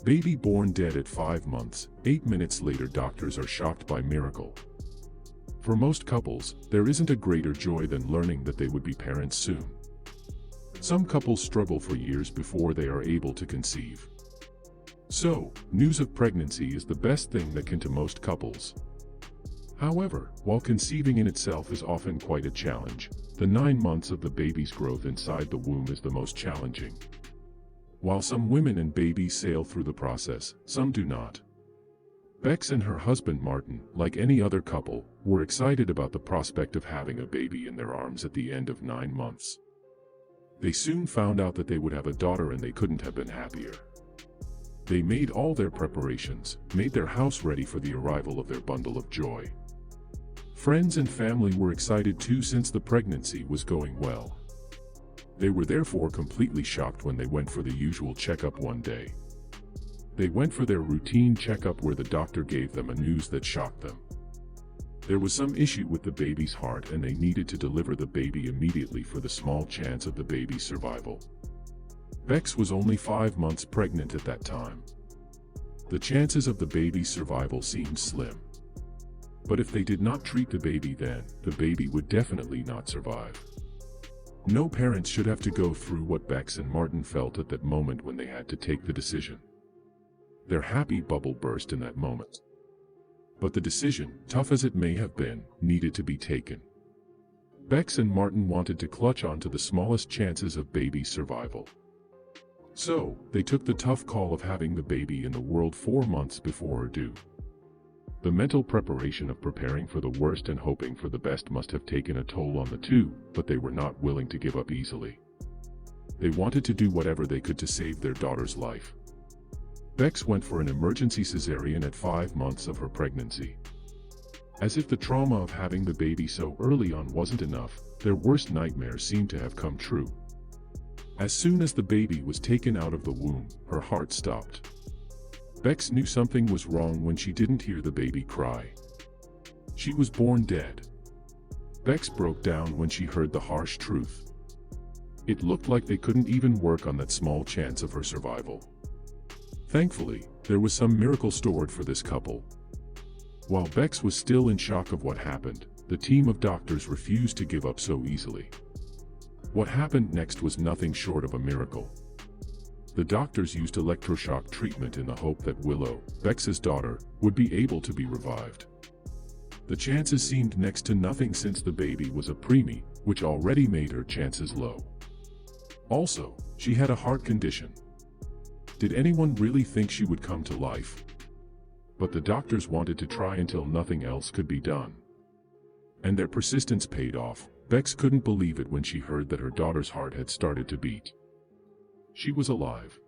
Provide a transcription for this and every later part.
Baby born dead at 5 months. 8 minutes later, doctors are shocked by miracle. For most couples, there isn't a greater joy than learning that they would be parents soon. Some couples struggle for years before they are able to conceive. So, news of pregnancy is the best thing that can to most couples. However, while conceiving in itself is often quite a challenge, the 9 months of the baby's growth inside the womb is the most challenging. While some women and babies sail through the process, some do not. Bex and her husband Martin, like any other couple, were excited about the prospect of having a baby in their arms at the end of 9 months. They soon found out that they would have a daughter and they couldn't have been happier. They made all their preparations, made their house ready for the arrival of their bundle of joy. Friends and family were excited too since the pregnancy was going well. They were therefore completely shocked when they went for the usual checkup one day. They went for their routine checkup where the doctor gave them a news that shocked them. There was some issue with the baby's heart and they needed to deliver the baby immediately for the small chance of the baby's survival. Bex was only 5 months pregnant at that time. The chances of the baby's survival seemed slim. But if they did not treat the baby then, the baby would definitely not survive. No parents should have to go through what Bex and Martin felt at that moment when they had to take the decision. Their happy bubble burst in that moment. But the decision, tough as it may have been, needed to be taken. Bex and Martin wanted to clutch on to the smallest chances of baby survival. So, they took the tough call of having the baby in the world 4 months before her due. The mental preparation of preparing for the worst and hoping for the best must have taken a toll on the two, but they were not willing to give up easily. They wanted to do whatever they could to save their daughter's life. Bex went for an emergency cesarean at 5 months of her pregnancy. As if the trauma of having the baby so early on wasn't enough, their worst nightmares seemed to have come true. As soon as the baby was taken out of the womb, her heart stopped. Bex knew something was wrong when she didn't hear the baby cry. She was born dead. Bex broke down when she heard the harsh truth. It looked like they couldn't even work on that small chance of her survival. Thankfully, there was some miracle stored for this couple. While Bex was still in shock of what happened, the team of doctors refused to give up so easily. What happened next was nothing short of a miracle. The doctors used electroshock treatment in the hope that Willow, Bex's daughter, would be able to be revived. The chances seemed next to nothing since the baby was a preemie, which already made her chances low. Also, she had a heart condition. Did anyone really think she would come to life? But the doctors wanted to try until nothing else could be done. And their persistence paid off. Bex couldn't believe it when she heard that her daughter's heart had started to beat. She was alive.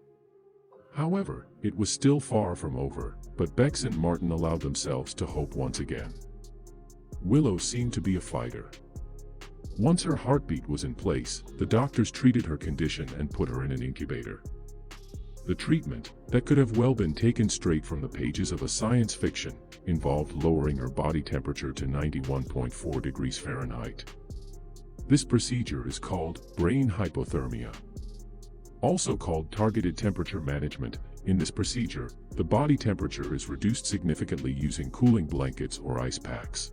However, it was still far from over, but Bex and Martin allowed themselves to hope once again. Willow seemed to be a fighter. Once her heartbeat was in place, the doctors treated her condition and put her in an incubator. The treatment, that could have well been taken straight from the pages of a science fiction, involved lowering her body temperature to 91.4 degrees Fahrenheit. This procedure is called brain hypothermia. Also called targeted temperature management, in this procedure, the body temperature is reduced significantly using cooling blankets or ice packs.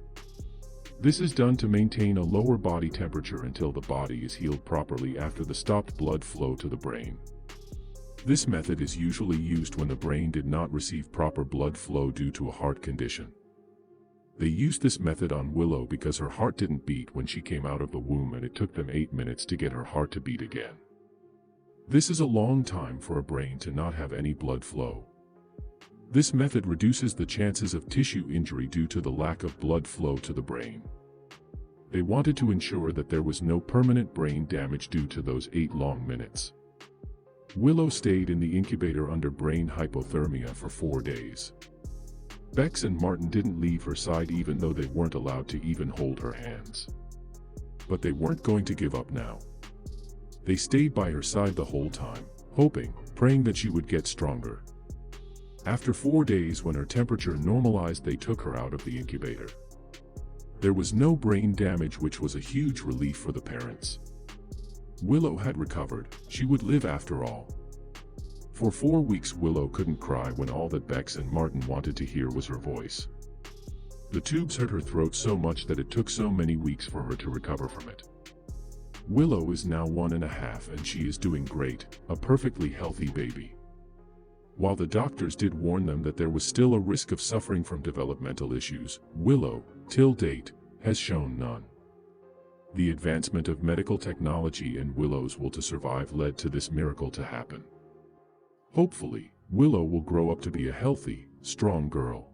This is done to maintain a lower body temperature until the body is healed properly after the stopped blood flow to the brain. This method is usually used when the brain did not receive proper blood flow due to a heart condition. They used this method on Willow because her heart didn't beat when she came out of the womb and it took them 8 minutes to get her heart to beat again. This is a long time for a brain to not have any blood flow. This method reduces the chances of tissue injury due to the lack of blood flow to the brain. They wanted to ensure that there was no permanent brain damage due to those 8 long minutes. Willow stayed in the incubator under brain hypothermia for 4 days. Bex and Martin didn't leave her side even though they weren't allowed to even hold her hands. But they weren't going to give up now. They stayed by her side the whole time, hoping, praying that she would get stronger. After 4 days when her temperature normalized, they took her out of the incubator. There was no brain damage, which was a huge relief for the parents. Willow had recovered, she would live after all. For 4 weeks Willow couldn't cry when all that Bex and Martin wanted to hear was her voice. The tubes hurt her throat so much that it took so many weeks for her to recover from it. Willow is now 1.5 and she is doing great, a perfectly healthy baby. While the doctors did warn them that there was still a risk of suffering from developmental issues, Willow, till date, has shown none. The advancement of medical technology and Willow's will to survive led to this miracle to happen. Hopefully, Willow will grow up to be a healthy, strong girl.